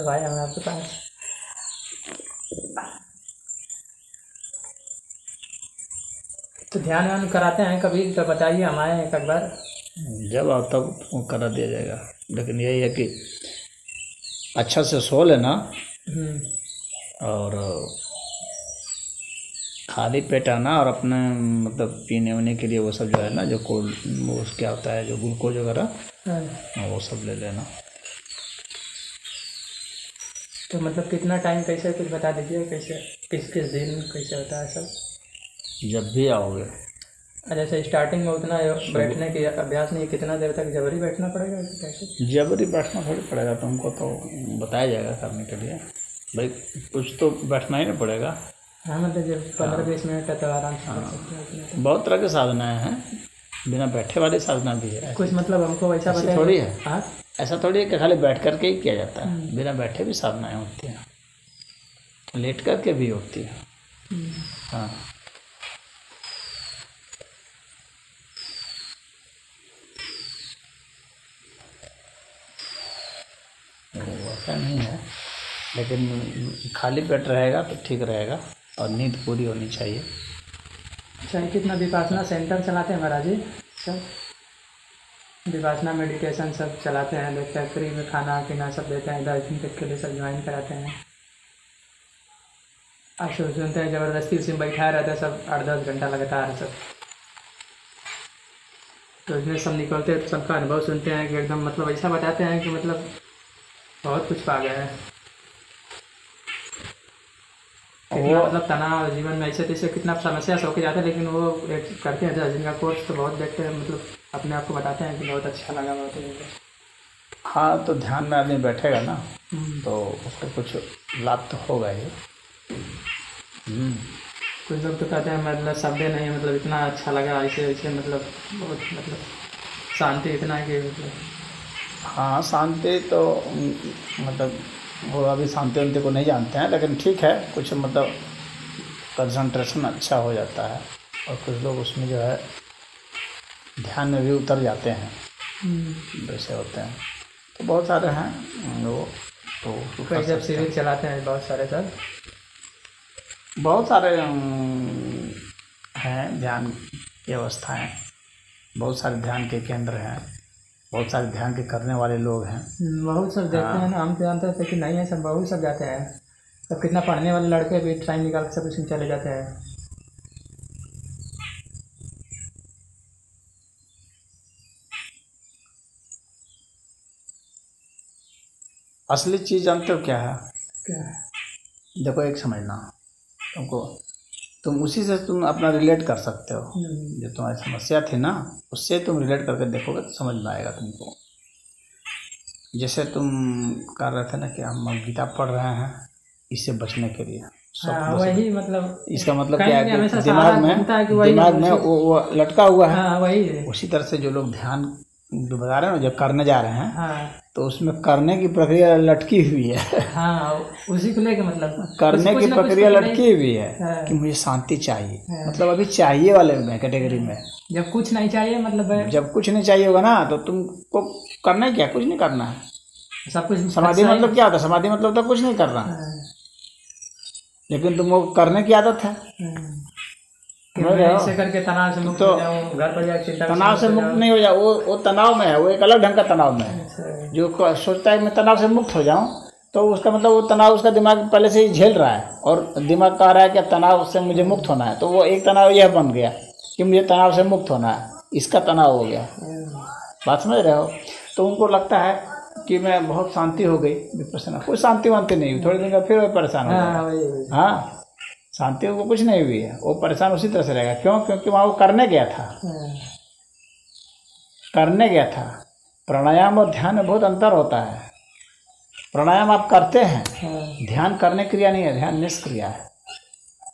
भाई हमें आपके पास तो ध्यान व्यान कराते हैं कभी तो बताइए, हम आए एक बार। जब आओ तब करा दिया जाएगा, लेकिन यही है कि अच्छा से सो लेना और खाली पेट आना, और अपने मतलब पीने उने के लिए वो सब जो है ना, जो कोल्ड वो क्या होता है, जो ग्लूकोज वगैरह वो सब ले लेना। तो मतलब कितना टाइम कैसे कुछ बता दीजिए, कैसे किस किस दिन कैसे होता है सब। जब भी आओगे जैसे स्टार्टिंग में उतना बैठने की अभ्यास नहीं, कितना देर तक जबरी बैठना पड़ेगा कैसे? जबरी बैठना थोड़ी पड़ेगा तुमको, तो बताया जाएगा करने के लिए। भाई कुछ तो बैठना ही ना पड़ेगा। हाँ मतलब जब 15-20 मिनट है तो आराम से कर सकते हैं उतना तो। बहुत तरह की साधनाएं हैं, बिना बैठे वाली साधना भी है। कुछ मतलब हमको वैसा ऐसा बताइए। थोड़ी है, हाँ ऐसा थोड़ी है कि खाली बैठ करके ही किया जाता है, बिना बैठे भी साधनाएं होती हैं, लेट करके भी होती है। हाँ ऐसा नहीं है, लेकिन खाली पेट रहेगा तो ठीक रहेगा और नींद पूरी होनी चाहिए। अच्छा, कितना विपासना सेंटर चलाते हैं महाराज जी सब, विपासना मेडिटेशन सब चलाते हैं, देखते हैं फ्री में खाना पीना सब देते हैं, 10 दिन तक के लिए सब ज्वाइन कराते हैं। आप सुनते हैं ज़बरदस्ती उसी में बैठा रहता है सब 8-10 घंटा लगातार सब, तो उसमें सब निकलते सबका अनुभव सुनते हैं कि एकदम मतलब ऐसा बताते हैं कि मतलब बहुत कुछ पा गया है, कितना मतलब तनाव जीवन में ऐसे तैसे कितना समस्या से होके जाता है, लेकिन वो एक करते हैं 10 दिन का कोर्स तो बहुत देखते हैं, मतलब अपने आप को बताते हैं कि बहुत अच्छा लगा बहुत है। हाँ तो ध्यान में आदमी बैठेगा ना तो उसको कुछ लाभ तो होगा ही। कुछ लोग तो कहते हैं मतलब शब्द नहीं, मतलब इतना अच्छा लगा ऐसे ऐसे, मतलब बहुत मतलब शांति इतना है कि मतलब। हाँ शांति तो मतलब वो अभी शांति वांति को नहीं जानते हैं, लेकिन ठीक है, कुछ मतलब कंसंट्रेशन अच्छा हो जाता है, और कुछ लोग उसमें जो है ध्यान में भी उतर जाते हैं, वैसे होते हैं। तो बहुत सारे हैं वो, तो कई जब शिविर चलाते हैं बहुत सारे सर, बहुत सारे हैं ध्यान की अवस्थाएं, बहुत सारे ध्यान के केंद्र हैं, बहुत सारे ध्यान के करने वाले लोग हैं। बहुत सब देखते हैं ना, हम तो जानते थे कि नहीं है, सब बहुत सब जाते हैं, सब कितना पढ़ने वाले लड़के भी टाइम निकाल के सब इसमें चले जाते हैं। असली चीज़ जानते हो क्या है? क्या? देखो एक समझना, तुमको तुम उसी से तुम अपना रिलेट कर सकते हो, जो तुम्हारी समस्या थी ना उससे तुम रिलेट करके देखोगे तो समझ में आएगा तुमको। जैसे तुम कर रहे थे ना कि हम गीता पढ़ रहे हैं इससे बचने के लिए, हाँ वही मतलब, इसका मतलब कहीं क्या भी है हमेशा कि सहारा घूमता है कि वही दिमाग में वो लटका हुआ है। हाँ वही है। उसी तरह से जो लोग ध्यान जो बता रहे हैं ना, जो करने जा रहे हैं, हाँ तो उसमें करने की प्रक्रिया लटकी हुई है। हाँ उसी को लेके मतलब करने की प्रक्रिया लटकी हुई है हाँ। कि मुझे शांति चाहिए, मतलब अभी चाहिए वाले में कैटेगरी में। जब कुछ नहीं चाहिए मतलब, जब कुछ नहीं चाहिए होगा ना तो तुमको करना है क्या? कुछ नहीं करना है। सब कुछ समाधि मतलब क्या होता है? समाधि मतलब तो कुछ नहीं करना, लेकिन तुमको करने की आदत है। ऐसे करके तनाव से मुक्त हो जाऊं, घर पर जाके चिंता तनाव से मुक्त नहीं हो जाओ, वो तनाव में है, वो एक अलग ढंग का तनाव में है। जो सोचता है मैं तनाव से मुक्त हो जाऊं, तो उसका मतलब वो तनाव उसका दिमाग पहले से ही झेल रहा है, और दिमाग कह रहा है कि अब तनाव से मुझे मुक्त होना है, तो वो एक तनाव यह बन गया कि मुझे तनाव से मुक्त होना है, इसका तनाव हो गया। बात समझ रहे हो? तो उनको लगता है कि मैं बहुत शांति हो गई विपश्यना, कोई शांति वांति नहीं हुई, थोड़े दिन का फिर वो परेशान हो जाएगा। हाँ शांति को कुछ नहीं हुई है, वो परेशान उसी तरह से रहेगा। क्यों? क्योंकि वहाँ वो करने गया था, करने गया था। प्राणायाम और ध्यान में बहुत अंतर होता है। प्राणायाम आप करते हैं, ध्यान करने क्रिया नहीं है, ध्यान निष्क्रिया है।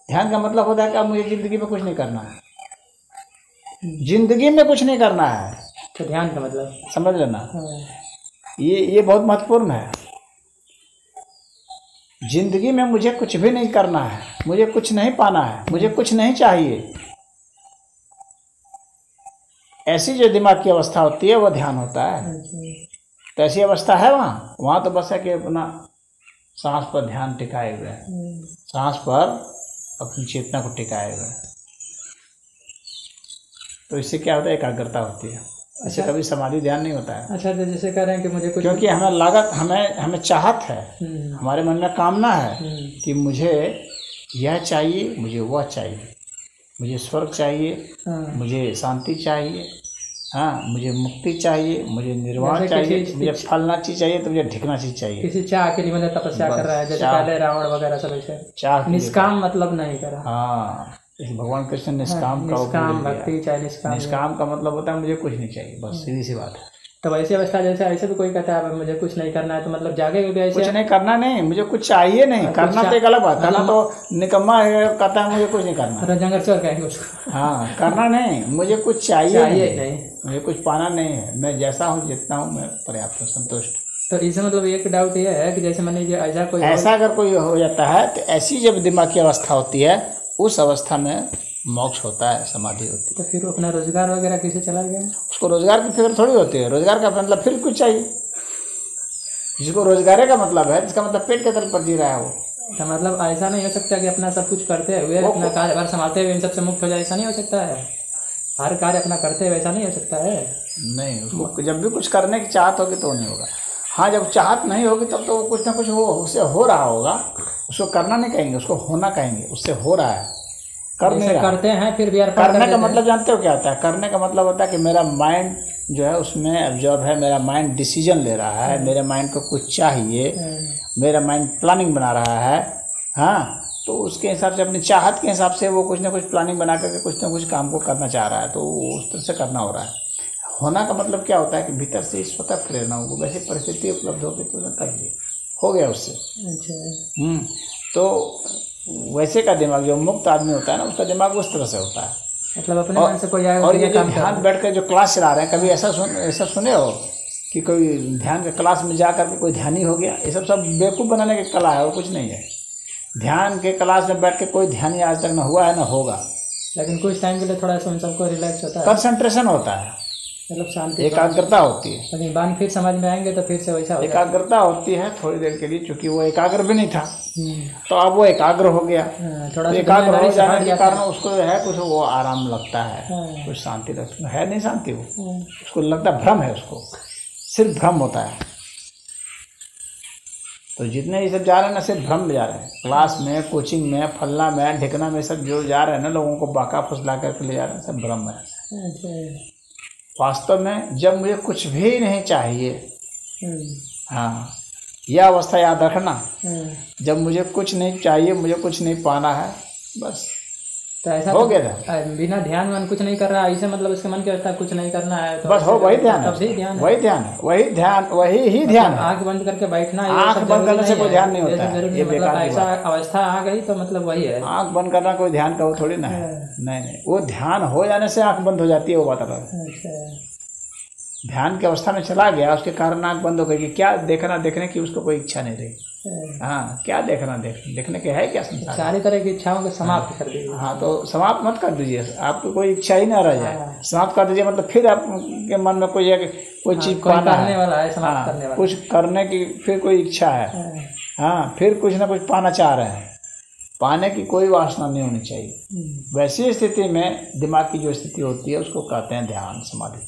ध्यान का मतलब होता है कि अब मुझे जिंदगी में कुछ नहीं करना है, जिंदगी में कुछ नहीं करना है, तो ध्यान का मतलब समझ लेना। ये बहुत महत्वपूर्ण है। जिंदगी में मुझे कुछ भी नहीं करना है, मुझे कुछ नहीं पाना है, मुझे कुछ नहीं चाहिए, ऐसी जो दिमाग की अवस्था होती है वो ध्यान होता है। तो ऐसी अवस्था है वहाँ तो बस है कि अपना सांस पर ध्यान टिकाए हुए हैं, सांस पर अपनी चेतना को टिकाए हुए हैं। तो इससे क्या होता है, एकाग्रता होती है। इससे कभी समाधि ध्यान नहीं होता है। अच्छा, तो जैसे कह रहे हैं कि मुझे कुछ, क्योंकि हमें लागत, हमें चाहत है, हमारे मन में कामना है कि मुझे यह चाहिए, मुझे वह चाहिए, मुझे स्वर्ग चाहिए, मुझे शांति चाहिए, हाँ, मुझे मुक्ति चाहिए, मुझे निर्वाण चाहिए, मुझे फलना चीज चाहिए, तो मुझे ढिकना चीज चाहिए। किसी चाह के लिए मतलब तपस्या कर रहा है, जैसे पहले रावण वगैरह सब ऐसे चाह, निष्काम मतलब नहीं करा। हाँ, भगवान कृष्ण निष्काम का निष्काम भक्ति चाहे निष्काम का मतलब होता है मुझे कुछ नहीं चाहिए, बस सीधी सी बात है। तो वैसी अवस्था जैसे ऐसे भी कोई कहता है मुझे कुछ नहीं करना है, तो मतलब जागे भी ऐसे कुछ नहीं करना, नहीं मुझे कुछ चाहिए नहीं, करना तो एक अलग बात, करना तो निकम्मा है, कहता है मुझे कुछ नहीं करना, जंगल चोर कहेंगे उसको। हाँ, करना नहीं, मुझे कुछ चाहिए नहीं, मुझे कुछ पाना नहीं है, मैं जैसा हूँ जितना हूँ मैं पर्याप्त हूँ, संतुष्ट। तो इसमें मतलब एक डाउट ये है कि जैसे मैंने ऐसा अगर कोई हो जाता है, तो ऐसी जब दिमाग की अवस्था होती है, उस अवस्था में मोक्ष होता है, समाधि होती है। तो फिर अपना रोजगार वगैरह किसे चला गया? उसको रोजगार की फिक्र थोड़ी होती है। रोजगार का मतलब फिर कुछ चाहिए। जिसको रोजगार का मतलब है, जिसका मतलब पेट के तल पर जी रहा है वो, तो मतलब ऐसा नहीं हो सकता कि अपना सब कुछ करते हुए, अपना कार्यभार संभालते हुए इन सबसे मुक्त हो जाए, ऐसा नहीं हो सकता है? हर कार्य अपना करते हुए ऐसा नहीं हो सकता है? नहीं, उसको जब भी कुछ करने की चाहत होगी तो नहीं होगा। हाँ, जब चाहत नहीं होगी तब तो कुछ ना कुछ उससे हो रहा होगा। उसको करना नहीं कहेंगे, उसको होना कहेंगे। उससे हो रहा है, करते हैं फिर भी करने का मतलब जानते हो क्या होता है? करने का मतलब होता है कि मेरा माइंड जो है उसमें एब्जॉर्ब है, मेरा माइंड डिसीजन ले रहा है, मेरे माइंड को कुछ चाहिए, मेरा माइंड प्लानिंग बना रहा है। हाँ, तो उसके हिसाब से, अपनी चाहत के हिसाब से वो कुछ ना कुछ प्लानिंग बना करके कुछ ना कुछ काम को करना चाह रहा है, तो उस तरह से करना हो रहा है। होना का मतलब क्या होता है कि भीतर से स्वतः प्रेरणा हो, वैसी परिस्थिति उपलब्ध होगी तो कर ली, हो गया उससे। अच्छा। तो वैसे का दिमाग, जो मुक्त आदमी होता है ना, उसका दिमाग उस तरह से होता है। मतलब अपने मन से कोई आए और ये जो ध्यान बैठ कर जो क्लास चला रहे हैं, कभी ऐसा सुने हो कि कोई ध्यान के क्लास में जा करके कोई ध्यानी हो गया? ये सब बेवकूफ़ बनाने की कला है और कुछ नहीं है। ध्यान के क्लास में बैठ के कोई ध्यानी आज तक ना हुआ है ना होगा। लेकिन कुछ टाइम के लिए थोड़ा सा उन सबको रिलैक्स होता है, कंसंट्रेशन होता है, मतलब शांति, एकाग्रता होती है। लेकिन बाद फिर समझ में आएंगे तो फिर से वैसा एकाग्रता होती है थोड़ी देर के लिए, क्योंकि वो एकाग्र भी नहीं था तो अब वो एकाग्र हो गया। थोड़ा एकाग्र हो जाने के कारण उसको है कुछ वो आराम लगता है, कुछ शांति लगती है, नहीं शांति, वो उसको लगता है भ्रम है, उसको सिर्फ भ्रम होता है। तो जितने ये सब जा रहे हैं ना, सिर्फ भ्रम में जा रहे हैं। क्लास में, कोचिंग में, फलना में, ढिकना में, सब जो जा रहे हैं ना, लोगों को बाका फुसला करके ले जा रहे हैं, सब भ्रम है। वास्तव में जब मुझे कुछ भी नहीं चाहिए, हाँ, यह अवस्था याद रखना, जब मुझे कुछ नहीं चाहिए, मुझे कुछ नहीं पाना है, बस तो ऐसा हो गया था। बिना ध्यान मन कुछ नहीं कर रहा, ऐसे मतलब उसके मन की अवस्था कुछ नहीं करना है, तो बस हो, वही ध्यान है, वही ही ध्यान है। आंख बंद करके बैठना, आंख बंद करने से कोई ध्यान नहीं होता है, ये बेकार की ऐसा बात। अवस्था आ गई तो मतलब वही है। आंख बंद करना कोई ध्यान का वो थोड़ी ना है। नहीं, वो ध्यान हो जाने से आंख बंद हो जाती है, वो बात अलग है। ध्यान की अवस्था में चला गया, उसके कारण आंख बंद हो गई कि क्या देखना, देखने की उसको कोई इच्छा नहीं रही। हाँ, क्या देखना, देखने के है क्या संसार? सारी तरह की इच्छाओं को समाप्त कर दीजिए। हाँ, तो समाप्त मत कर दीजिए, आपको कोई इच्छा ही ना रह जाए। समाप्त कर दीजिए मतलब फिर आपके मन में कोई चीज पाना करने वाला है, समाप्त करने वाला, कुछ करने की फिर कोई इच्छा है। हाँ, फिर कुछ ना कुछ पाना चाह रहे हैं, पाने की कोई वासना नहीं होनी चाहिए। वैसी स्थिति में दिमाग की जो स्थिति होती है उसको कहते हैं ध्यान समाधि।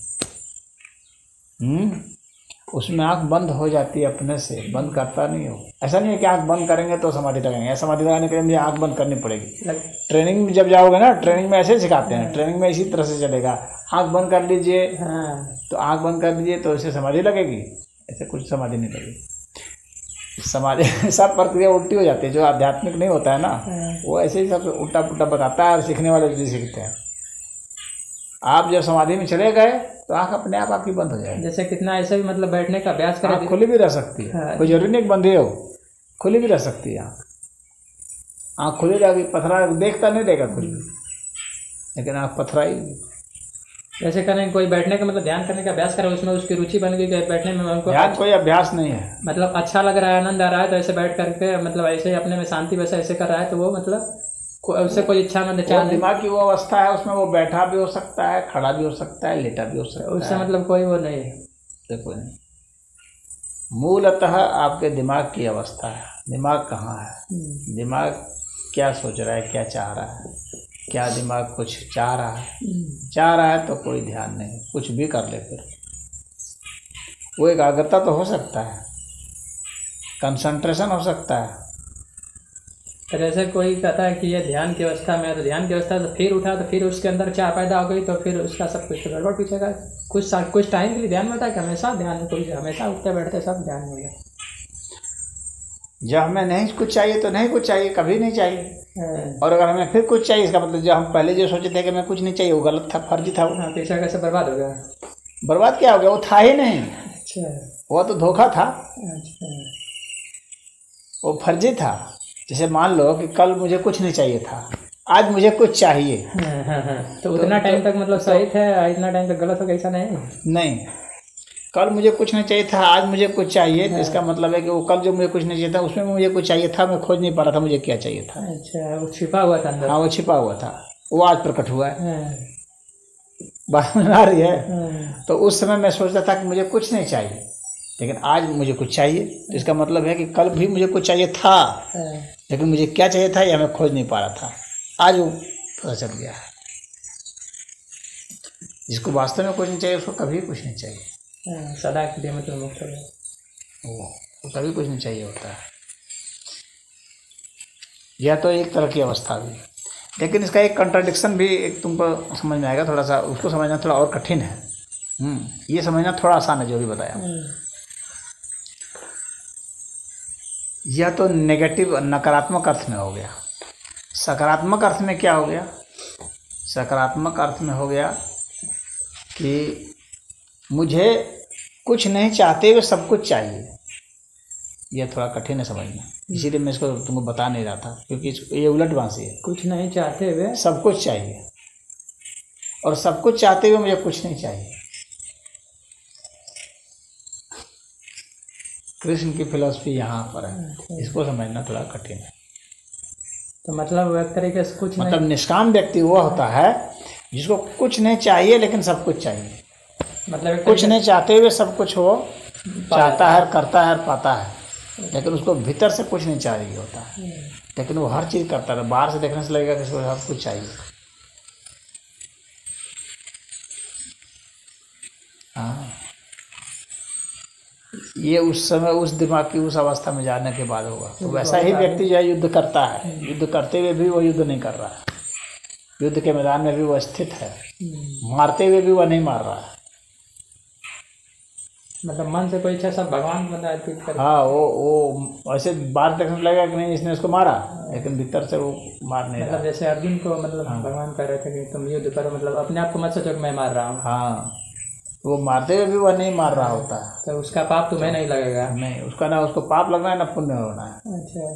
उसमें आंख बंद हो जाती है अपने से, बंद करता नहीं हो। ऐसा नहीं है कि आंख बंद करेंगे तो समाधि लगाएंगे। समाधि लगाने के लिए मुझे आंख बंद करनी पड़ेगी। ट्रेनिंग में जब जाओगे ना, ट्रेनिंग में ऐसे सिखाते हैं, ट्रेनिंग में इसी तरह से चलेगा। आंख बंद कर लीजिए, तो आंख बंद कर लीजिए तो इससे समाधि लगेगी, ऐसे कुछ समाधि नहीं लगेगी। समाधि सब प्रक्रिया उल्टी हो जाती है। जो आध्यात्मिक नहीं होता है ना, वो ऐसे ही सब उल्टा पुल्टा बताता है और सीखने वाले भी सीखते हैं। आप जब समाधि में चले गए तो आंख अपने आप आपकी बंद हो जाएगी। जैसे कितना ऐसे भी मतलब बैठने का अभ्यास करें, खुली भी रह सकती है, कोई जरूरी नहीं बंद हो, खुली भी रह सकती है। आँख खुली रहेगी, पथरा देखता नहीं रहेगा कुछ भी, लेकिन आँख पथराई। जैसे करें कोई बैठने का मतलब ध्यान करने का अभ्यास करे, उसमें उसकी रुचि बन गई, बैठने में उनको ध्यान कोई अभ्यास नहीं है, मतलब अच्छा लग रहा है, आनंद आ रहा है, तो ऐसे बैठ करके मतलब ऐसे अपने में शांति वैसे ऐसे कर रहा है, तो वो मतलब उससे कोई इच्छा में दिमाग की वो अवस्था है, उसमें वो बैठा भी हो सकता है, खड़ा भी हो सकता है, लेटा भी हो सकता है, उससे मतलब कोई वो नहीं है, कोई नहीं। मूलतः आपके दिमाग की अवस्था है। दिमाग कहाँ है, दिमाग क्या सोच रहा है, क्या चाह रहा है, क्या दिमाग कुछ चाह रहा है तो कोई ध्यान नहीं, कुछ भी कर ले फिर वो एकाग्रता तो हो सकता है, कंसंट्रेशन हो सकता है। तो जैसे कोई कहता है कि ये ध्यान की अवस्था में है, तो ध्यान की अवस्था तो फिर उठा तो फिर उसके अंदर चाह पैदा हो गई, तो फिर उसका सब कुछ तो गड़बड़ पीछेगा। कुछ टाइम के लिए ध्यान में होता है कि हमेशा ध्यान में, कोई हमेशा उठते बैठते सब ध्यान में होगा। जब हमें नहीं कुछ चाहिए तो नहीं कुछ चाहिए, कभी नहीं चाहिए। और अगर हमें फिर कुछ चाहिए, इसका मतलब जो हम पहले जो सोचे थे कि हमें कुछ नहीं चाहिए वो गलत था, फर्जी था। वो पीछा कैसे बर्बाद हो गया? बर्बाद क्या हो गया, वो था ही नहीं। अच्छा, वो तो धोखा था। अच्छा, वो फर्जी था। जैसे मान लो कि कल मुझे कुछ नहीं चाहिए था, आज मुझे कुछ चाहिए। तो उतना टाइम तक मतलब सही था, इतना टाइम तक गलत हो गया, ऐसा नहीं। कल मुझे कुछ नहीं चाहिए था, आज मुझे कुछ चाहिए। तो इसका मतलब है कि वो कल जो मुझे कुछ नहीं चाहिए था उसमें मुझे कुछ चाहिए था, मैं खोज नहीं पा रहा था मुझे क्या चाहिए था। अच्छा, वो छिपा हुआ था अंदर। हाँ, वो छिपा हुआ था, वो आज प्रकट हुआ है। बात में आ रही है। तो उस समय मैं सोचता था कि मुझे कुछ नहीं चाहिए, लेकिन आज मुझे कुछ चाहिए। तो इसका मतलब है कि कल भी मुझे कुछ चाहिए था, लेकिन मुझे क्या चाहिए था यह मैं खोज नहीं पा रहा था। आज वो पता चल गया है। जिसको वास्तव में कुछ नहीं चाहिए उसको कभी कुछ नहीं चाहिए, सदा के लिए मतलब मुक्त हो गया, वो कभी कुछ नहीं चाहिए होता है। यह तो एक तरह की अवस्था भी, लेकिन इसका एक कंट्राडिक्शन भी एक तुमको समझ में आएगा। थोड़ा सा उसको समझना थोड़ा और कठिन है। ये समझना थोड़ा आसान है जो भी बताया। यह तो नेगेटिव नकारात्मक अर्थ में हो गया। सकारात्मक अर्थ में क्या हो गया? सकारात्मक अर्थ में हो गया कि मुझे कुछ नहीं चाहते हुए सब कुछ चाहिए। यह थोड़ा कठिन है समझना, इसीलिए मैं इसको तुमको बता नहीं रहा था, क्योंकि ये उलट बांसी है। कुछ नहीं चाहते हुए सब कुछ चाहिए, और सब कुछ चाहते हुए मुझे कुछ नहीं चाहिए। कृष्ण की फिलॉसफी यहाँ पर है, इसको समझना थोड़ा कठिन है। तो मतलब एक तरीके से कुछ मतलब निष्काम व्यक्ति वो होता है जिसको कुछ नहीं चाहिए लेकिन सब कुछ चाहिए। मतलब कुछ नहीं चाहते हुए सब कुछ वो चाहता है, करता है और पाता है, लेकिन उसको भीतर से कुछ नहीं चाहिए होता है, लेकिन वो हर चीज़ करता है। बाहर से देखने से लगेगा कि इसको सब कुछ चाहिए। हाँ, ये उस समय उस दिमाग की उस अवस्था में जाने के बाद होगा। तो वैसा ही व्यक्ति जो है युद्ध करता है, युद्ध करते हुए भी वो युद्ध नहीं कर रहा है, युद्ध के मैदान में भी वो स्थित है, मारते हुए भी वह नहीं मार रहा है। मतलब मन से कोई इच्छा सब भगवान मतलब। हाँ, वो ऐसे बात देखने लगेगा कि नहीं इसने उसको मारा, लेकिन भीतर से वो मार नहीं रहा। मतलब जैसे अर्जुन को मतलब भगवान कह रहे थे कि तुम युद्ध करो, मतलब अपने आप को मत सोचो कि मैं मार रहा हूँ। हाँ, वो मारते हुए भी वह नहीं मार रहा होता है। तो उसका पाप तुम्हें नहीं लगेगा? नहीं, उसका ना उसको पाप लगना है ना पुण्य होना है। अच्छा,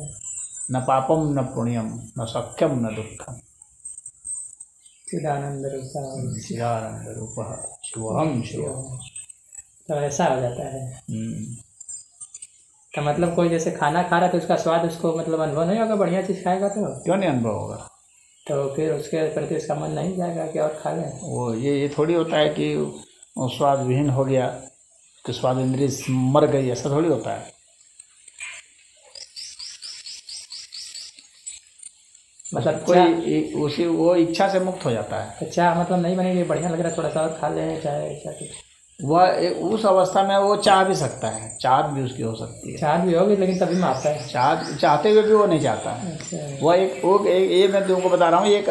न पापम न पुण्यम न सख्यम न दुखम चिदानंद रूप चिदानंद रूपः शिवहम शिवम। तो ऐसा हो जाता है। तो मतलब कोई जैसे खाना खा रहा है तो उसका स्वाद उसको मतलब अनुभव नहीं होगा, बढ़िया चीज़ खाएगा तो क्यों नहीं अनुभव होगा? तो फिर उसके प्रति उसका मन नहीं जाएगा कि और खा लें। वो ये थोड़ी होता है कि वो स्वाद विहीन हो गया, कि स्वाद इंद्रिय मर गई, ऐसा थोड़ी होता है। मतलब कोई उसी वो इच्छा से मुक्त हो जाता है। अच्छा, मतलब नहीं बनेगी, बढ़िया लग रहा है थोड़ा सा और खा लें, चाहे ऐसा कुछ। वह उस अवस्था में वो चाह भी सकता है, चाह भी उसकी हो सकती है। चाह भी होगी लेकिन तभी मारता है। चाहते हुए भी वो नहीं चाहता है। अच्छा। वह ये मैं तुमको बता रहा हूँ, एक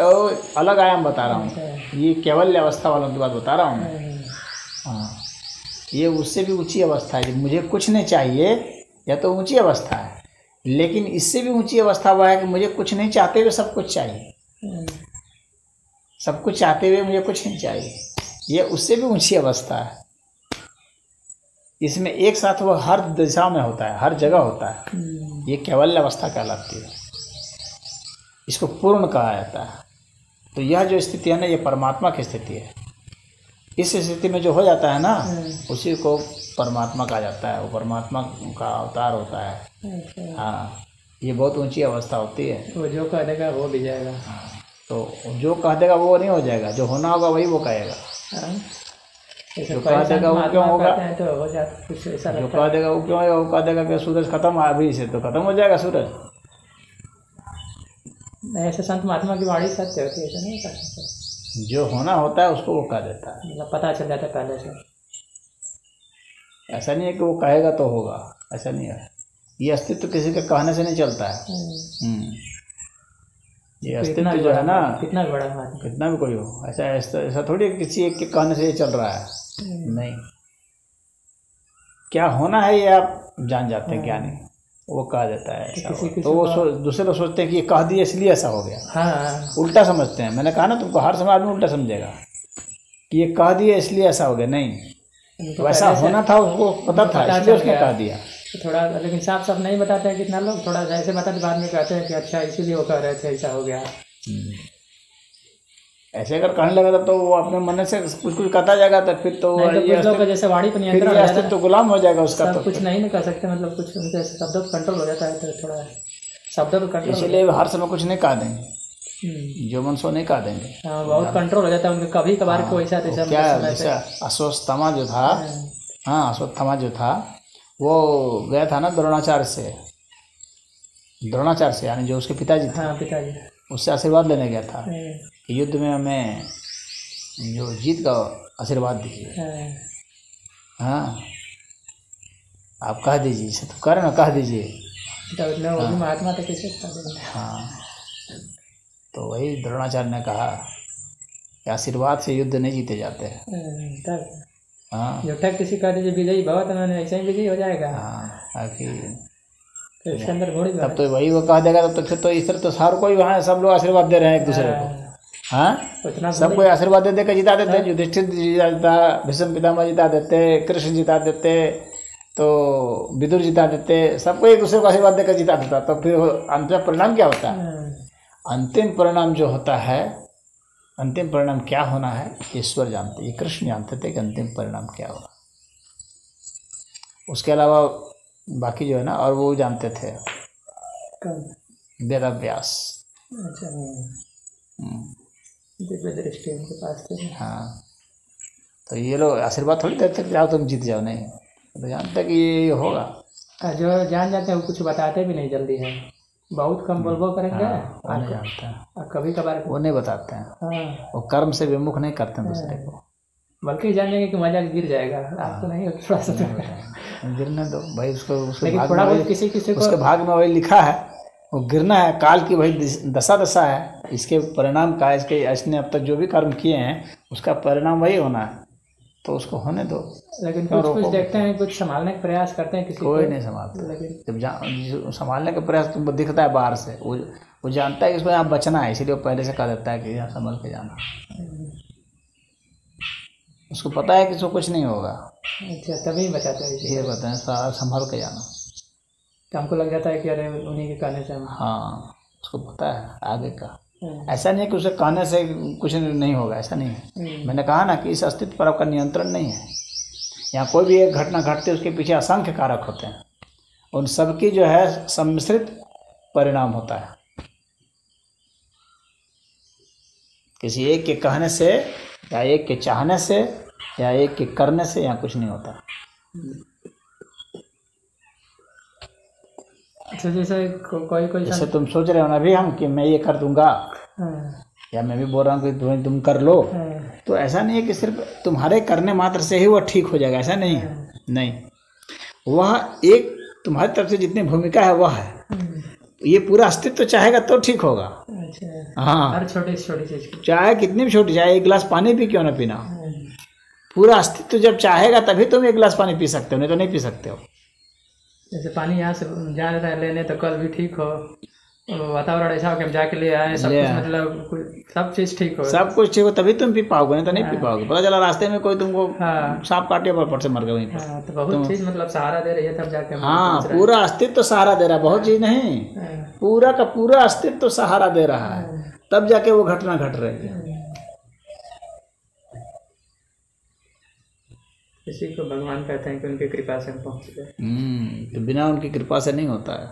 अलग आयाम बता रहा हूँ। अच्छा। ये केवल अवस्था वालों की बात बता रहा हूँ मैं। हाँ, ये उससे भी ऊंची अवस्था है। मुझे कुछ नहीं चाहिए, यह तो ऊंची अवस्था है, लेकिन इससे भी ऊंची अवस्था वह है कि मुझे कुछ नहीं चाहते हुए सब कुछ चाहिए। सब कुछ चाहते हुए मुझे कुछ नहीं चाहिए, ये उससे भी ऊंची अवस्था है। इसमें एक साथ वो हर दिशा में होता है, हर जगह होता है। ये केवल अवस्था कहलाती है, इसको पूर्ण कहा जाता है। तो यह जो स्थिति है ना, ये परमात्मा की स्थिति है। इस स्थिति में जो हो जाता है ना, उसी को परमात्मा कहा जाता है। वो परमात्मा का अवतार होता है। हाँ, ये बहुत ऊंची अवस्था होती है। वो जो कह देगा वो भी जाएगा। हाँ, तो जो कह देगा वो नहीं हो जाएगा, जो होना होगा वही वो कहेगा। जैसे जो कोई कह संत देगा वो महात्मा क्यों होगा, कहते हैं तो हो जाता कुछ ऐसा जो लगता कह है। देगा वो क्यों होगा, वो कह देगा कि सूरज खत्म अभी से, तो खत्म हो जाएगा सूरज। नहीं, ऐसे संत महात्मा की वाणी सत्य होती है, ऐसा नहीं कर सकते। जो होना होता है उसको वो कह देता है। मतलब पता चल जाता है पहले से। ऐसा नहीं है कि वो कहेगा तो होगा, ऐसा नहीं है। ये अस्तित्व किसी के कहने से नहीं चलता है। ये कितना अस्तित्व भी जो है बड़ा ना, कितना भी बड़ा महात्मा। कितना भी कोई हो, ऐसा ऐसा ऐसा थोड़ी है कि किसी एक के कहने से ये चल रहा है। नहीं, क्या होना है ये आप जान जाते हैं, क्या नहीं वो कह देता है ऐसा किसी होगा। किसी तो वो को- दूसरे लोग सोचते हैं कि ये कह दिए इसलिए ऐसा हो गया, हाँ, उल्टा समझते हैं। मैंने कहा ना तुमको, हर समय आदमी उल्टा समझेगा कि ये कह दिए इसलिए ऐसा हो गया। नहीं, उनको वैसा पहले से होना था, उसको पता था, पता इसलिए चल उसने गया। कह दिया। तो थोड़ा लेकिन साफ साफ नहीं बताते हैं कितना लोग, थोड़ा ऐसे बताते बाद में कहते हैं कि अच्छा इसीलिए वो कह रहे थे ऐसा हो गया। ऐसे अगर कहने लगा तो वो अपने मन से कुछ कुछ कहता जाएगा, तो फिर तो नहीं तो ये कुछ लोग का जैसे वाणी पर फिर नियंत्रण ये हो जाता अस्तित्व है, गुलाम हो जाएगा उसका। सब तो कुछ नहीं कर सकते, मतलब कुछ उनके शब्दों पर कंट्रोल हो जाता है, तो थोड़ा शब्दों पर कंट्रोल। इसलिए हर समय कुछ नहीं कह देंगे, जो मन सो नहीं कह देंगे। हाँ, बहुत कंट्रोल हो जाता है उनके, कभी कभार को ऐसा वो क्या है, जैसे अश्वत्थामा जो था, हाँ अश्वत्थामा जो था वो गया था ना द्रोणाचार्य से, यानी जो उसके पिताजी थे, हाँ पिताजी, उससे आशीर्वाद लेने गया था कि युद्ध में हमें जो जीत का आशीर्वाद दीजिए। हाँ, आप कह दीजिए, इसे तो करें ना, कह दीजिए। तो उसने वो भी महात्मा तो कैसे बता देंगे। हाँ, तो वही द्रोणाचार्य ने कहा कि आशीर्वाद से युद्ध नहीं जीते जाते हैं। तब हाँ जो तक किसी का जैसे विजयी भव तो मैंने ऐसे ही विजयी हो जाएगा। हाँ, आखिर तो इसके अंदर घोड़ी तब तो वही वो कह देगा, तब तो फिर तो इस तरह तो सार कोई वहाँ सब लोग आशीर्वाद दे रहे हैं एक दूसरे को। हाँ, उतना सब कोई आशीर्वाद दे दे कर जिता देते, युधिष्ठिर जिता देता, भीष्म पितामह जिता देते, कृष्ण जिता देते, तो विदुर जिता देते, सबको एक दूसरे को आशीर्वाद देकर जिता देता। तो फिर अंतिम परिणाम क्या होता है? अंतिम परिणाम जो होता है, अंतिम परिणाम क्या होना है ईश्वर जानते, ये कृष्ण जानते थे कि अंतिम परिणाम क्या होगा। उसके अलावा बाकी जो है ना, और वो जानते थे वेदव्यास। अच्छा, दिव्य दृष्टि उनके पास थी। हाँ, तो ये लोग आशीर्वाद थोड़ी देते जाओ तुम जीत जाओ, नहीं, तो जानते कि ये होगा। जो जान जाते हैं वो कुछ बताते भी नहीं जल्दी है, बहुत कम बोलबो करेंगे। वो नहीं जानते हैं, और कभी कभार वो नहीं बताते हैं, हाँ, वो कर्म से विमुख नहीं करते हैं दूसरे को, बल्कि जान जाएंगे कि मजाक गिर जाएगा, आपको नहीं थोड़ा सा गिरने दो भाई, उसको उसके लेकिन भाग थोड़ा में बहुत वही, किसी किसी को उसके भाग में वही लिखा है, वो गिरना है, काल की भाई दशा है, इसके परिणाम का, इसने अब तक जो भी कर्म किए हैं उसका परिणाम वही होना है, तो उसको होने दो। लेकिन कुछ देखते हैं, कुछ संभालने का प्रयास करते हैं, किसी कोई नहीं संभालता। लेकिन जब संभालने का प्रयास तुमको दिखता है बाहर से, वो जानता है कि इसको यहाँ बचना है, इसीलिए वो पहले से कह देता है कि यहाँ संभल के जाना। उसको पता है कि इसको कुछ नहीं होगा, अच्छा तभी बचाते हैं, ये बताएं सारा संभल के जाना। तो हमको लग जाता है कि अरे उन्हीं के कहने से हम, हाँ, उसको पता है आगे का। ऐसा नहीं है कि उसे कहने से कुछ नहीं होगा, ऐसा नहीं है। मैंने कहा ना कि इस अस्तित्व पर आपका नियंत्रण नहीं है। यहाँ कोई भी एक घटना घटती है, उसके पीछे असंख्य कारक होते हैं, उन सबकी जो है सम्मिश्रित परिणाम होता है। किसी एक के कहने से या एक के चाहने से या एक के करने से यहाँ कुछ नहीं होता। अच्छा, जैसे कोई जैसे तुम सोच रहे हो ना अभी हम कि मैं ये कर दूंगा, या मैं भी बोल रहा हूँ कि तुम कर लो, तो ऐसा नहीं है कि सिर्फ तुम्हारे करने मात्र से ही वह ठीक हो जाएगा, ऐसा नहीं है। नहीं, वह एक तुम्हारी तरफ से जितनी भूमिका है वह है, ये पूरा अस्तित्व चाहेगा तो ठीक होगा। हाँ, हर छोटी चीज, चाहे कितनी भी छोटी, चाहे एक गिलास पानी भी क्यों ना पीना, पूरा अस्तित्व जब चाहेगा तभी तुम एक गिलास पानी पी सकते हो, नहीं तो नहीं पी सकते हो। जैसे पानी यहाँ से जा रहे हैं लेने, तो कल भी ठीक हो, वातावरण ऐसा हो कि हम जाके ले आए, सब कुछ मतलब सब चीज़ ठीक हो, सब कुछ ठीक हो तभी तुम पी पाओगे, नहीं तो नहीं पी पाओगे। पता चला रास्ते में कोई तुमको सांप काटे पर से मर गए वहीं पर, तो बहुत चीज़ मतलब सहारा दे रही है तब जाके। हाँ, पूरा अस्तित्व सहारा दे रहा है, बहुत चीज़ नहीं, पूरा का पूरा अस्तित्व सहारा दे रहा है, तब जाके वो घटना घट रही है। इसी को भगवान कहते हैं कि उनकी कृपा से हम पहुँच गए। तो बिना उनकी कृपा से नहीं होता है।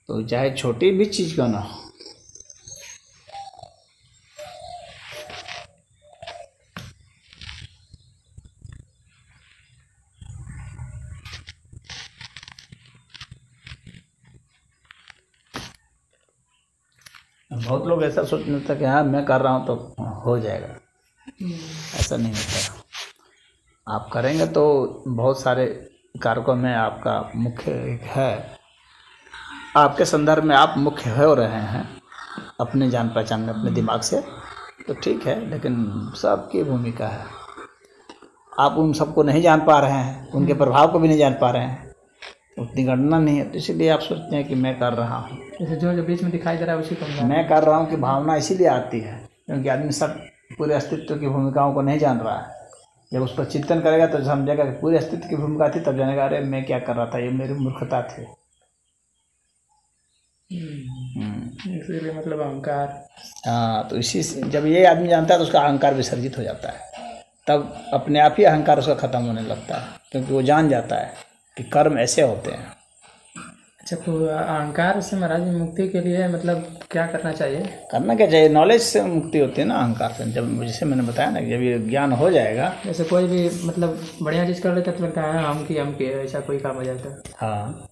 तो चाहे छोटी भी चीज़ क्यों ना हो, बहुत लोग ऐसा सोचते था कि हाँ मैं कर रहा हूँ तो हो जाएगा, ऐसा नहीं होता। आप करेंगे तो बहुत सारे कारकों में आपका मुख्य एक है, आपके संदर्भ में आप मुख्य हो रहे हैं अपने जान पहचान में अपने दिमाग से, तो ठीक है, लेकिन सबकी भूमिका है। आप उन सबको नहीं जान पा रहे हैं, उनके प्रभाव को भी नहीं जान पा रहे हैं, उतनी गणना नहीं है, तो इसीलिए आप सोचते हैं कि मैं कर रहा हूँ। जैसे जो बीच में दिखाई दे रहा है उसी को मैं कर रहा हूँ कि भावना इसीलिए आती है क्योंकि आदमी सब पूरे अस्तित्व की भूमिकाओं को नहीं जान रहा है। जब उस पर चिंतन करेगा तो समझेगा कि पूरे अस्तित्व की भूमिका थी, तब जानेगा अरे मैं क्या कर रहा था, ये मेरी मूर्खता थी। इसलिए मतलब अहंकार। हाँ, तो इसी से जब ये आदमी जानता है तो उसका अहंकार विसर्जित हो जाता है, तब अपने आप ही अहंकार उसका ख़त्म होने लगता है, क्योंकि वो जान जाता है कि कर्म ऐसे होते हैं। अच्छा, तो अहंकार से महाराज मुक्ति के लिए मतलब क्या करना चाहिए? करना क्या चाहिए? नॉलेज से मुक्ति होती है ना अहंकार से। जब जैसे मैंने बताया ना, जब ये ज्ञान हो जाएगा, जैसे कोई भी मतलब बढ़िया चीज़ कर लेता तो लगता है हम की ऐसा कोई काम हो जाता है। हाँ,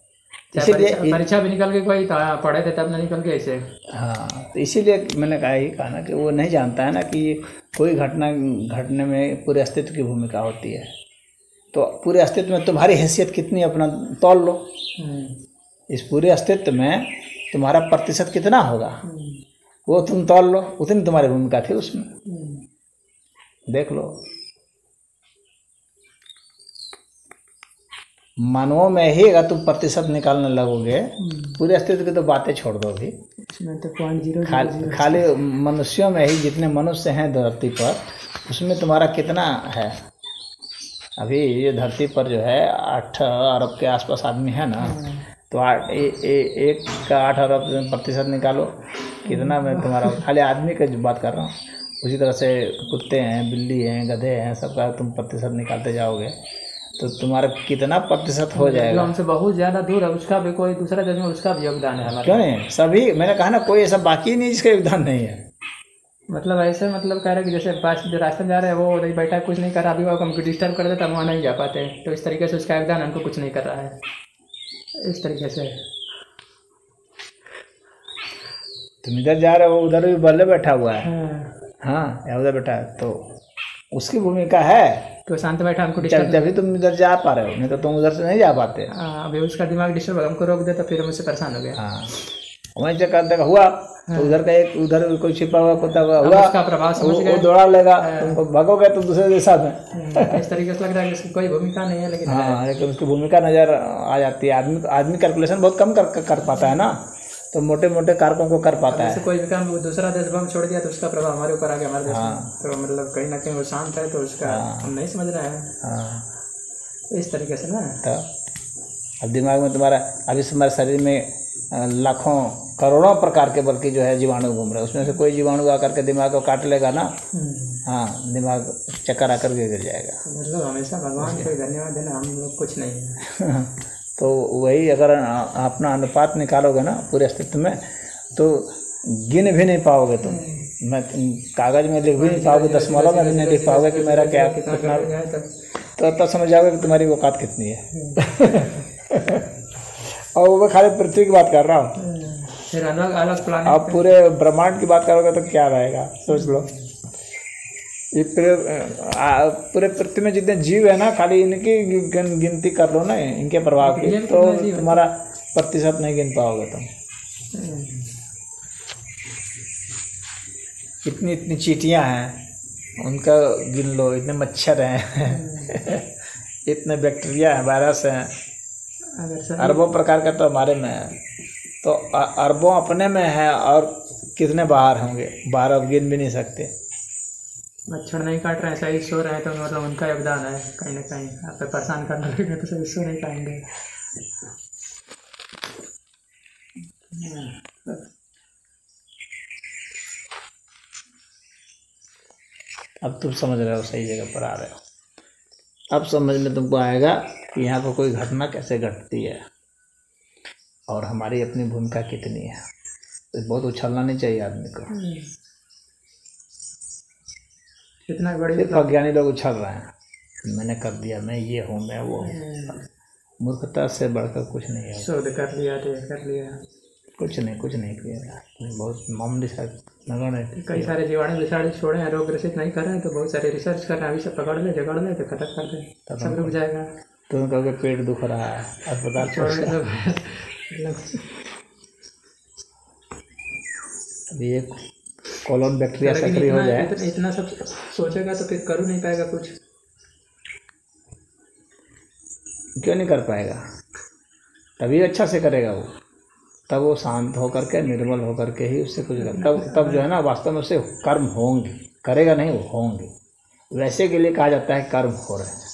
इसीलिए परीक्षा भी निकल के कोई पढ़े थे तब ना निकल के ऐसे। हाँ, तो इसीलिए मैंने कहा ना कि वो नहीं जानता है ना कि कोई घटना घटने में पूरे अस्तित्व की भूमिका होती है। तो पूरे अस्तित्व में तुम्हारी हैसियत कितनी, अपना तौल लो। इस पूरे अस्तित्व में तुम्हारा प्रतिशत कितना होगा वो तुम तौल लो, उतनी तुम्हारी भूमिका थी उसमें, देख लो। मानवों में ही अगर तुम प्रतिशत निकालने लगोगे, पूरे अस्तित्व की तो बातें छोड़ दो भी, इसमें तो 0.0 खाली मनुष्यों में ही जितने मनुष्य हैं धरती पर, उसमें तुम्हारा कितना है। अभी ये धरती पर जो है 8 अरब के आसपास आदमी है ना, तो एक का 8 अरब प्रतिशत निकालो कितना, मैं तुम्हारा खाली आदमी का जो बात कर रहा हूँ। उसी तरह से कुत्ते हैं, बिल्ली हैं, गधे हैं, सबका तुम प्रतिशत निकालते जाओगे तो तुम्हारा कितना प्रतिशत हो जाएगा। जो हमसे बहुत ज़्यादा दूर है उसका भी कोई दूसरा देश में उसका भी योगदान है हमारा। क्यों नहीं, सभी, मैंने कहा ना, कोई ऐसा बाकी नहीं जिसका योगदान नहीं है। मतलब ऐसे मतलब कह रहे कि जैसे पास जो रास्ते में जा रहे हैं वो नहीं बैठा, कुछ नहीं कर रहा, अभी वो हमको डिस्टर्ब कर देता, हम वहाँ नहीं जा पाते, तो इस तरीके से उसका योगदान हमको कुछ नहीं कर रहा है, इस तरीके से। तुम इधर जा रहे हो, उधर भी बल्ले बैठा हुआ है। हाँ, या उधर बैठा है, तो उसकी भूमिका है तो शांत बैठा, हमको डिस्टर्ब, तभी तुम इधर जा पा रहे हो, नहीं तो तुम उधर से नहीं जा पाते। अभी उसका दिमाग डिस्टर्ब, हमको रोक दे तो फिर हम उससे परेशान हो गए। हाँ, वहीं से कर देगा हुआ, तो उधर का एक, उधर कोई छिपा हुआ कुत्ता हुआ, उसका प्रभाव समझ गए, वो दौड़ा लेगा, तुमको भगोगे तुम दूसरे दिशा में। इस तरीके से लग रहा है कि कोई भूमिका नहीं है, लेकिन हाँ, लेकिन उसकी भूमिका नजर आ जाती है। आदमी कैलकुलेशन बहुत कम कर पाता है ना, तो मोटे मोटे कारकों को कर पाता है। जैसे कोई भी काम दूसरा देश बम छोड़ दिया तो उसका प्रभाव हमारे ऊपर आ गया, हमारे देश में, तो मतलब कहीं ना कहीं वो शांत है, तो उसका हम नहीं समझ रहे हैं। हाँ, इस तरीके से ना। तो अब दिमाग में तुम्हारा, अभी हमारे शरीर में लाखों करोड़ों प्रकार के बल्कि जो है जीवाणु घूम रहे हैं, उसमें से कोई जीवाणु आकर के दिमाग को काट लेगा ना, हाँ, दिमाग चक्कर आकर के गिर जाएगा। मतलब हमेशा भगवान को धन्यवाद देना, हम लोग कुछ नहीं है। तो वही, अगर अपना अनुपात निकालोगे ना पूरे अस्तित्व में, तो गिन भी नहीं पाओगे तुम। मैं कागज में लिख भी नहीं पाओगे, दशमलव में भी नहीं लिख पाओगे कि मेरा क्या कितना, तो तब समझ जाओगे कि तुम्हारी औकात कितनी है। और वो खाली पृथ्वी की बात कर रहा हूँ, फिर अलग अलग प्लानेट, आप पूरे ब्रह्मांड की बात करोगे तो क्या रहेगा, सोच लो। ये पूरे पृथ्वी में जितने जीव है ना, खाली इनकी गिनती कर लो ना, इनके प्रभाव की, तो तुम्हारा प्रतिशत नहीं गिन पाओगे तुम। इतनी इतनी चींटियां हैं, उनका गिन लो, इतने मच्छर हैं, इतने बैक्टीरिया हैं, वायरस हैं, अरबों प्रकार का तो हमारे में है, तो अरबों अपने में है, और कितने बाहर होंगे, बाहर अब गिन भी नहीं सकते। मच्छर नहीं काट रहे हैं, सही सो रहे हैं, तो मतलब उनका योगदान है कहीं ना कहीं। आप पे परेशान करने लगे तो सही सो नहीं पाएंगे। अब तुम समझ रहे हो, सही जगह पर आ रहे हो। अब समझ में तुमको आएगा कि यहाँ पर कोई घटना कैसे घटती है और हमारी अपनी भूमिका कितनी है। तो बहुत उछलना नहीं चाहिए आदमी को। कितना बड़ी, सिर्फ अज्ञानी लोग उछल रहे हैं, मैंने कर दिया, मैं ये हूँ, मैं वो हूँ। मूर्खता से बढ़कर कुछ नहीं है। शोध कर लिया, कर लिया। कुछ नहीं किया, बहुत मामूली सा लगा रहे थे। कई सारे जीवाणु विषाणु छोड़े हैं, रोग ग्रसित नहीं कर रहे हैं, तो बहुत सारे रिसर्च कर रहे हैं, अभी सब पकड़ ले झगड़ ले तो खत्म कर दे, सब रुक जाएगा। तुम कहोगे पेट दुख रहा है, अस्पताल छोड़ने पहुंच तो अभी एक कॉलोन बैक्टीरिया सक्रिय हो जाए। इतना सब सोचेगा तो फिर कर नहीं पाएगा कुछ। क्यों नहीं कर पाएगा? तभी अच्छा से करेगा वो, तब वो शांत होकर के निर्मल होकर के ही उससे कुछ तब जो है ना वास्तव में उससे कर्म होंगे, करेगा नहीं वो होंगे। वैसे के लिए कहा जाता है कर्म हो रहे हैं।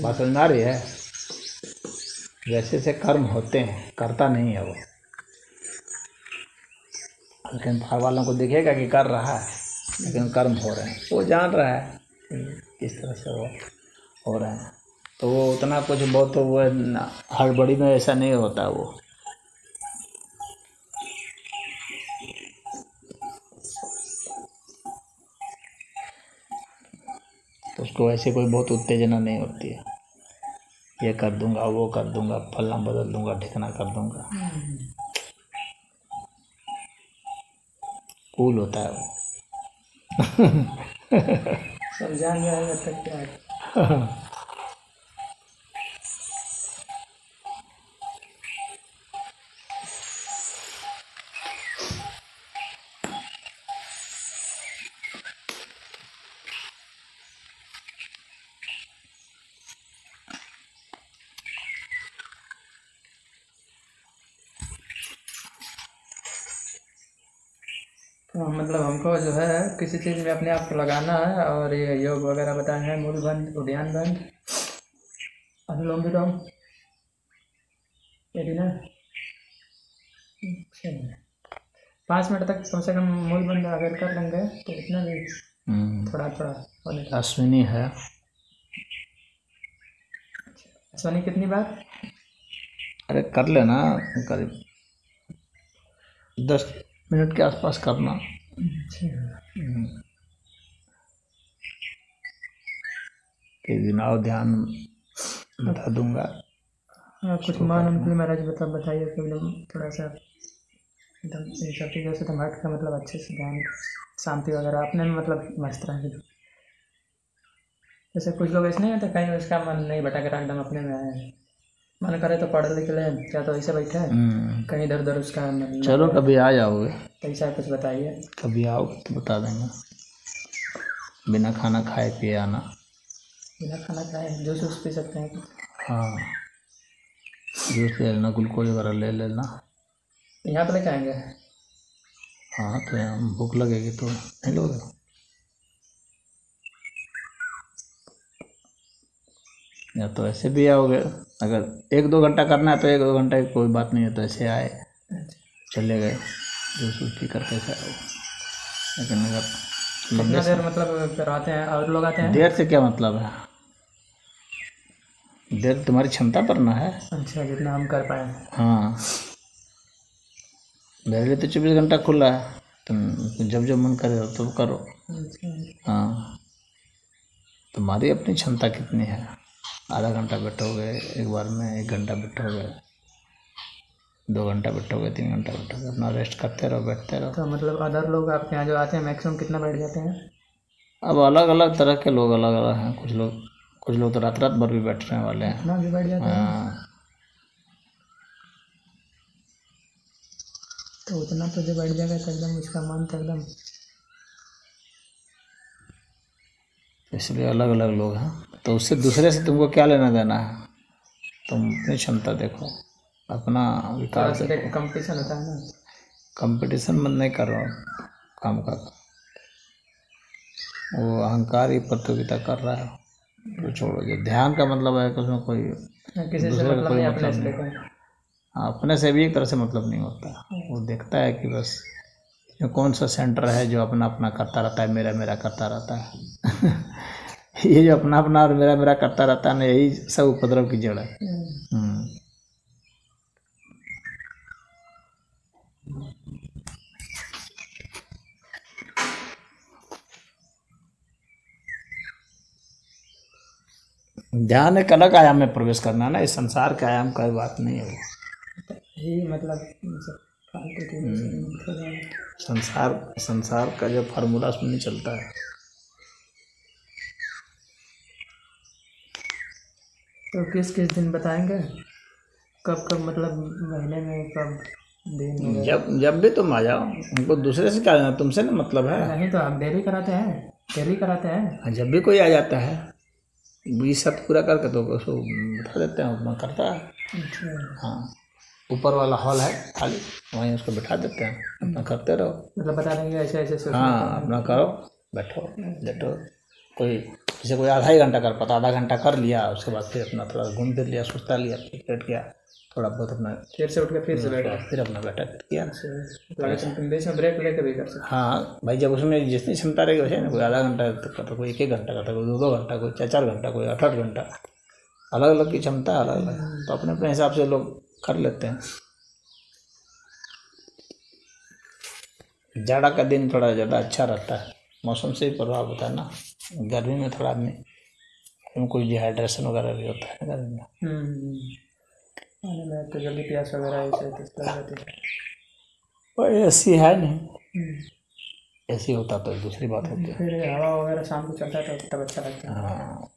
बात समझ में आ रही है? वैसे से कर्म होते हैं, करता नहीं है वो। लेकिन बाहर वालों को दिखेगा कि कर रहा है, लेकिन कर्म हो रहे हैं, वो जान रहा है किस तरह से वो हो रहे हैं। तो वो उतना कुछ बहुत तो वो हड़बड़ी में ऐसा नहीं होता वो। तो उसको ऐसे कोई बहुत उत्तेजना नहीं होती है, ये कर दूंगा, वो कर दूंगा, फलना बदल दूंगा, ठिकाना कर दूंगा। कूल होता है वो। सब जान जाएगा तब क्या है। तो मतलब हमको जो है किसी चीज़ में अपने आप को लगाना है, और ये योग वगैरह बताए हैं, मूल बंद, उद्यान बंद, अनुलोम विलोम, ये भी ना। अच्छा, 5 मिनट तक कम से कम मूल बंद अगर कर लेंगे तो इतना भी थोड़ा थोड़ा होने का। अश्विनी है। अश्विनी कितनी बार? अरे कर लेना, करीब 10 मिनट के आसपास करना। एक दिन आओ, ध्यान बता दूंगा। हाँ, कुछ मान उनके महाराज बताइए कि थोड़ा सा एकदम इन सब चीज़ों से तो हट का मतलब अच्छे से ध्यान शांति वगैरह अपने में मतलब मस्त रहे। जैसे कुछ लोग ऐसे नहीं होते, कहीं उसका मन नहीं भटक रहा, एकदम अपने में है, मन करे तो पढ़ लिख ले, क्या तो ऐसे बैठे कहीं इधर उधर उसका मन। चलो कभी आ जाओगे तो ऐसा कुछ बताइए। कभी आओ तो बता देंगे। बिना खाना खाए पिए आना। बिना खाना खाए जूस वूस पी सकते हैं? हाँ, जूस ले लेना, ग्लूकोज वगैरह ले लेना। यहाँ पे लेके आएंगे? हाँ, तो यहाँ भूख लगेगी तो नहीं लोगे? या तो ऐसे भी आओगे, अगर 1-2 घंटा करना है तो 1-2 घंटा की कोई बात नहीं है, तो ऐसे आए चले गए, जूस वूस पी करके ऐसे आओ। लेकिन अगर कितना देर मतलब करवाते हैं और लोग आते हैं? देर से क्या मतलब है, देर तुम्हारी क्षमता पर ना है। अच्छा, जितना हम कर पाए। हाँ, मेरे लिए तो 24 घंटा खुला है, तुम जब जब मन करे तो करो। हाँ, तुम्हारी अपनी क्षमता कितनी है। आधा घंटा बैठोगे एक बार में, 1 घंटा बैठोगे, 2 घंटा बैठोगे, 3 घंटा बैठोगे, अपना रेस्ट करते रहो, बैठते रहो। तो मतलब अदर लोग आपके यहाँ जो आते हैं मैक्सिमम कितना बैठ जाते हैं? अब अलग अलग तरह के लोग अलग अलग हैं। कुछ लोग तो रात भर भी बैठने वाले हैं। इतना भी बैठ जाते हैं? हाँ, तो उतना तो जो बैठ जाएगा तो एकदम उसका मन तो एकदम। इसलिए अलग अलग लोग हैं, तो उससे दूसरे से तुमको क्या लेना देना है। तुम अपनी क्षमता देखो, अपना विकास देखो। कंपटीशन होता है ना। कंपटीशन मन नहीं कर रहा हूँ काम का, वो अहंकार ही प्रतियोगिता कर रहा है, तो छोड़ो। जो ध्यान का मतलब है कि उसमें कोई किसी से मतलब नहीं, अपने से देखो। हाँ, अपने से भी एक तरह से मतलब नहीं होता। वो देखता है कि बस जो कौन सा सेंटर है जो अपना अपना करता रहता है, मेरा मेरा करता रहता है। ये जो अपना अपना और मेरा मेरा करता रहता है ना, यही सब उपद्रव की जड़ है। ध्यान एक अलग आयाम में प्रवेश करना ना, इस संसार के आयाम का बात नहीं है वो। यही मतलब इन सब फालतू चीज़ों से मुक्त हो जाना। संसार का जो फार्मूला उसमें नहीं चलता है। तो किस किस दिन बताएंगे, कब कब मतलब महीने में कब दिन होगा? जब भी तुम आ जाओ, हमको दूसरे से क्या लेना, तुमसे ना मतलब है। नहीं तो आप डेली कराते हैं, डेली कराते हैं। जब भी कोई आ जाता है 20 शर्त पूरा करके तो उसको बता देते हैं, अपना करता है। अच्छा, हाँ, ऊपर वाला हॉल है खाली, वहीं उसको बैठा देते हैं, अपना करते रहो। मतलब बता देंगे ऐसे ऐसे सोचना हाँ, अपना करो, बैठो लेटो। कोई जैसे कोई आधा ही घंटा कर पाता, आधा घंटा कर लिया, उसके बाद फिर अपना थोड़ा घूम फिर लिया, सुस्ता लिया, फिर बैठ गया, थोड़ा बहुत अपना फिर से उठ के फिर से बैठ गए। फिर अपना बैठा फिर किया। लगे तुम बीच में ब्रेक लेके भी कर सकते। हाँ भाई, जब उसमें जितनी क्षमता रहेगी वैसे ना, कोई आधा घंटा तक करता, कोई 1 घंटा करता, कोई 2 घंटा, कोई 4 घंटा, कोई 8 घंटा, अलग अलग की क्षमता है, अलग अलग, तो अपने अपने हिसाब से लोग कर लेते हैं। जाड़ा का दिन थोड़ा ज़्यादा अच्छा रहता है, मौसम से ही प्रभाव होता है ना। गर्मी में थोड़ा आदमी में कुछ डिहाइड्रेशन वगैरह भी होता है गर्मी में। पानी में तो जल्दी प्यास वगैरह ऐसे तो लग जाती है। और एसी है नहीं, एसी होता तो दूसरी बात होती है। फिर हवा वगैरह शाम को चलता है तो तब अच्छा लगता है। हाँ,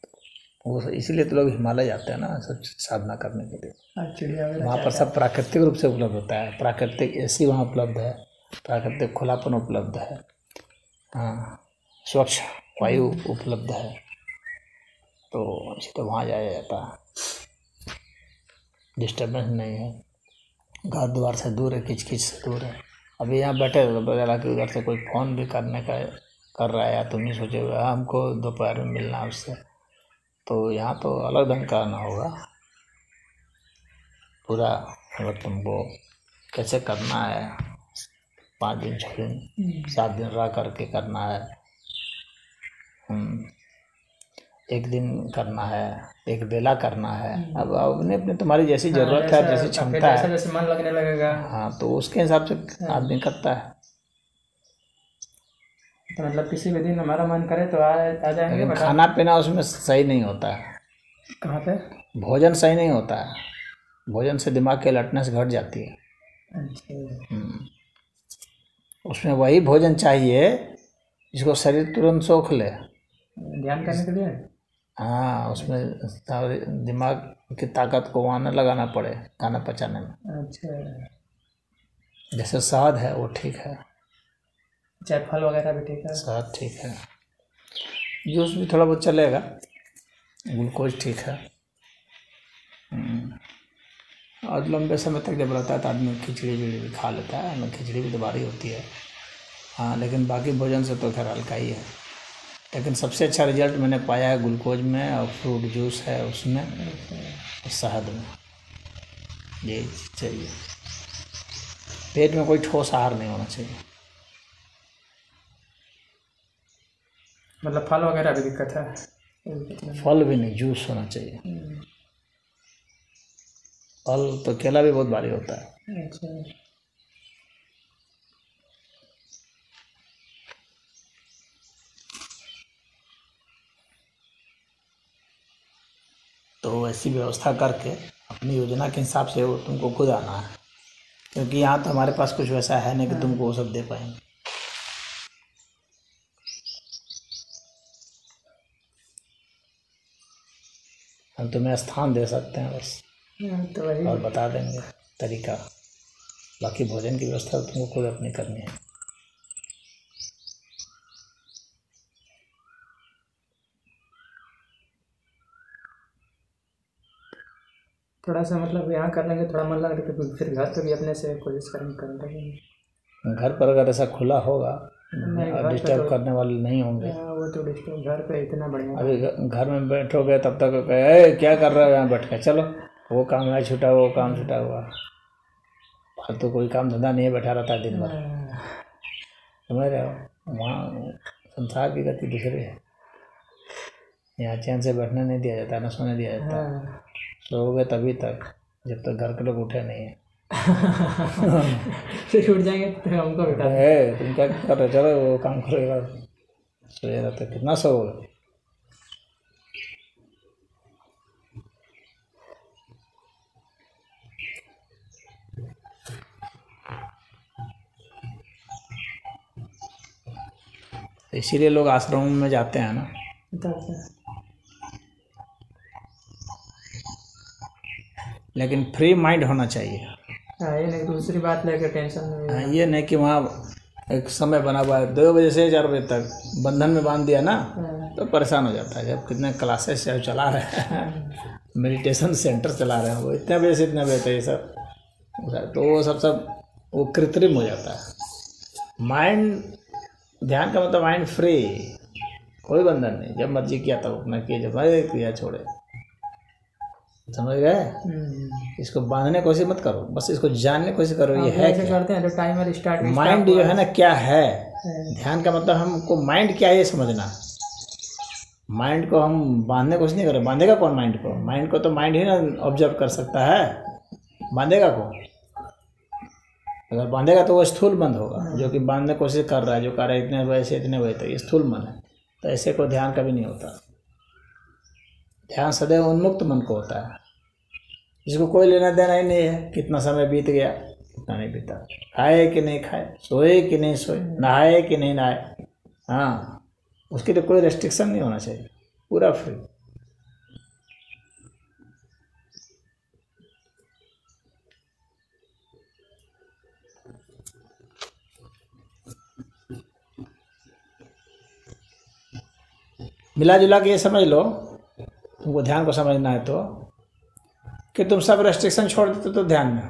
वो इसीलिए तो लोग हिमालय जाते हैं ना, सब साधना करने के लिए। चिड़िया वगैरह वहाँ पर सब प्राकृतिक रूप से उपलब्ध होता है, प्राकृतिक एसी वहाँ उपलब्ध है, प्राकृतिक खुलापन उपलब्ध है, हाँ, स्वच्छ वायु उपलब्ध है, तो इसी तो वहाँ जाया जाता है। डिस्टर्बेंस नहीं है, घर द्वार से दूर है, किच किच से दूर है। अभी यहाँ बैठे तो पता चला कि उधर से कोई फ़ोन भी करने का कर रहा है, या तुम ही सोचे हुए हमको दोपहर में मिलना है उससे, तो यहाँ तो अलग ढंग का आना होगा पूरा। अगर तुमको कैसे करना है, 5 दिन 6 दिन 7 दिन रह करके करना है, 1 दिन करना है, 1 बेला करना है, अब अपने अपने तुम्हारी जैसी ज़रूरत है, जैसी क्षमता है, जैसे मन लगने लगेगा। हाँ, तो उसके हिसाब से आदमी करता है। तो मतलब किसी भी दिन हमारा मन करे तो आ जाएंगे। लेकिन खाना पीना उसमें सही नहीं होता है। कहाँ पे? भोजन सही नहीं होता है, भोजन से दिमाग की अलर्टनेस घट जाती है। अच्छा, उसमें वही भोजन चाहिए जिसको शरीर तुरंत सोख ले, ध्यान करने के लिए। हाँ, उसमें दिमाग की ताकत को वहाँ न लगाना पड़े खाना पचाने में। अच्छा, जैसे शहद है वो ठीक है, चाहे फल वगैरह भी ठीक है। शहद ठीक है, जूस भी थोड़ा बहुत चलेगा, ग्लूकोज ठीक है। और लंबे समय तक जब रहता है तो आदमी खिचड़ी भी खा लेता है, खिचड़ी भी तो भारी होती है। हाँ, लेकिन बाकी भोजन से तो खैर हल्का ही है। लेकिन सबसे अच्छा रिजल्ट मैंने पाया है ग्लूकोज में, और फ्रूट जूस है उसमें, और शहद में, ये चाहिए। पेट में कोई ठोस आहार नहीं होना चाहिए। मतलब फल वगैरह भी दिक्कत है? फल भी नहीं, जूस होना चाहिए। फल तो केला भी बहुत भारी होता है। अच्छा, तो ऐसी व्यवस्था करके अपनी योजना के हिसाब से वो तुमको खुद आना है, क्योंकि यहाँ तो हमारे पास कुछ वैसा है नहीं कि तुमको वो सब दे पाएंगे। हम तुम्हें स्थान दे सकते हैं बस, तो वही। और बता देंगे तरीका, बाकी भोजन की व्यवस्था तुमको खुद अपनी करनी है। थोड़ा सा मतलब यहाँ कर लेंगे, थोड़ा मन लगा तो फिर घर पे भी अपने से कोशिश करेंगे। घर पर अगर ऐसा खुला होगा नहीं, और घर पे डिस्टर्ब तो करने वाले नहीं होंगे। वो तो डिस्टर्ब घर पे इतना बढ़िया। अभी घर में बैठोगे तब तक ए क्या कर रहे हो यहाँ बैठ के, चलो वो काम है छूटा, वो काम छूटा हुआ, फालतू कोई काम धंधा नहीं है, बैठा रहता है दिन भर। समझ रहे हो, वहाँ संसार की गति दूसरी है। यहाँ चैन से बैठने नहीं दिया जाता, न सोने दिया जाता। सोओगे तभी तक जब तक घर के लोग उठे नहीं है। फिर उठ जाएंगे तो हमको बैठा तुम क्या कर रहे हो, चलो वो काम करेगा, सोए रहते कितना सोओगे। तो इसीलिए लोग आश्रमों में जाते हैं ना। लेकिन फ्री माइंड होना चाहिए। ये नहीं दूसरी बात लेके टेंशन नहीं। ये नहीं कि वहाँ एक समय बना हुआ है 2 बजे से 4 बजे तक बंधन में बांध दिया ना तो परेशान हो जाता है। जब कितने क्लासेस चला रहे हैं, मेडिटेशन सेंटर चला रहे हैं, वो इतने बजे से इतने बजे तक ये सब, तो वो सब वो कृत्रिम हो जाता है। माइंड, ध्यान का मतलब माइंड फ्री, कोई बंधन नहीं, जब मर्जी किया तब अपना किया, जब मर्जी किया छोड़े। समझ गए? इसको बांधने की कोशिश मत करो, बस इसको जानने की कोशिश करो। ये है क्या करते हैं तो टाइमर स्टार्ट, माइंड जो है ना क्या है। ध्यान का मतलब हमको माइंड क्या है ये समझना। माइंड को हम बांधने की कोशिश नहीं करें। बांधेगा कौन माइंड को? माइंड को तो माइंड ही ना ऑब्जर्व कर सकता है, बांधेगा कौन? अगर बांधेगा तो वो स्थूल मन होगा, जो कि बांधने की कोशिश कर रहा है, जो कह रहा है इतने बजे से इतने बजे तक, ये स्थूल मन है। तो ऐसे को ध्यान कभी नहीं होता। ध्यान सदैव उन्मुक्त मन को होता है, जिसको कोई लेना देना ही नहीं है कितना समय बीत गया, कितना नहीं बीता, खाए कि नहीं खाए, सोए कि नहीं सोए, नहाए कि नहीं नहाए। हाँ, उसके लिए कोई रेस्ट्रिक्शन नहीं होना चाहिए, पूरा फ्री। मिला जुला के ये समझ लो, तुमको ध्यान को समझना है तो, कि तुम सब रेस्ट्रिक्शन छोड़ देते तो ध्यान में।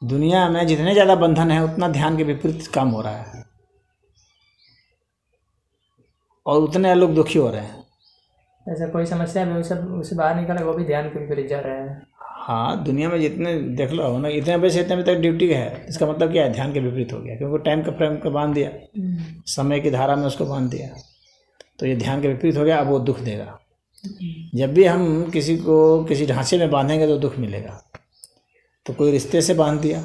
दुनिया में जितने ज़्यादा बंधन है उतना ध्यान के विपरीत काम हो रहा है, और उतने लोग दुखी हो रहे हैं। ऐसा कोई समस्या है उससे बाहर निकले, वो भी ध्यान के विपरीत जा रहे हैं। हाँ, दुनिया में जितने देख लो ना, इतने बजे से इतने बजे तक ड्यूटी है, इसका मतलब क्या है? ध्यान के विपरीत हो गया, क्योंकि टाइम का फ्रेम को बांध दिया, समय की धारा में उसको बांध दिया, तो ये ध्यान के विपरीत हो गया। अब वो दुख देगा। जब भी हम किसी को किसी ढांचे में बांधेंगे तो दुख मिलेगा। तो कोई रिश्ते से बांध दिया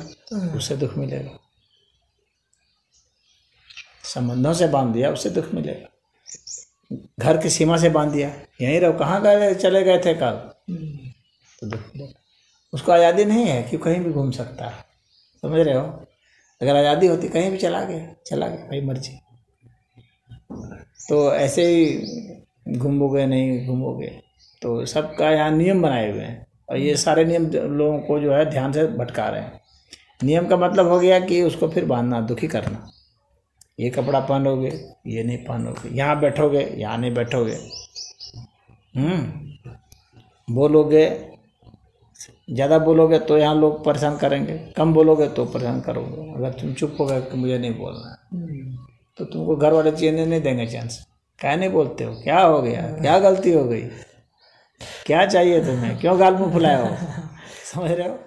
उससे दुख मिलेगा, संबंधों से बांध दिया उससे दुख मिलेगा, घर की सीमा से बांध दिया, यहीं रहो, कहाँ गए, चले गए थे कल, तो दुख मिलेगा। उसको आज़ादी नहीं है कि कहीं भी घूम सकता है। समझ रहे हो? अगर आज़ादी होती कहीं भी चला गया भाई, मर्जी। तो ऐसे ही घूमोगे नहीं घूमोगे, तो सबका यहाँ नियम बनाए हुए हैं, और ये सारे नियम लोगों को जो है ध्यान से भटका रहे हैं। नियम का मतलब हो गया कि उसको फिर बांधना, दुखी करना। ये कपड़ा पहनोगे, ये नहीं पहनोगे, यहाँ बैठोगे, यहाँ नहीं बैठोगे, बोलोगे, ज़्यादा बोलोगे तो यहाँ लोग परेशान करेंगे, कम बोलोगे तो परेशान करोगे। अगर तुम चुप हो गए कि मुझे नहीं बोलना है, तो तुमको घर वाले चीज़ें नहीं देंगे चांस। क्या नहीं बोलते हो? क्या हो गया? क्या गलती हो गई? क्या चाहिए तुम्हें? क्यों गाल मुँह फुलाए हो? समझ रहे हो?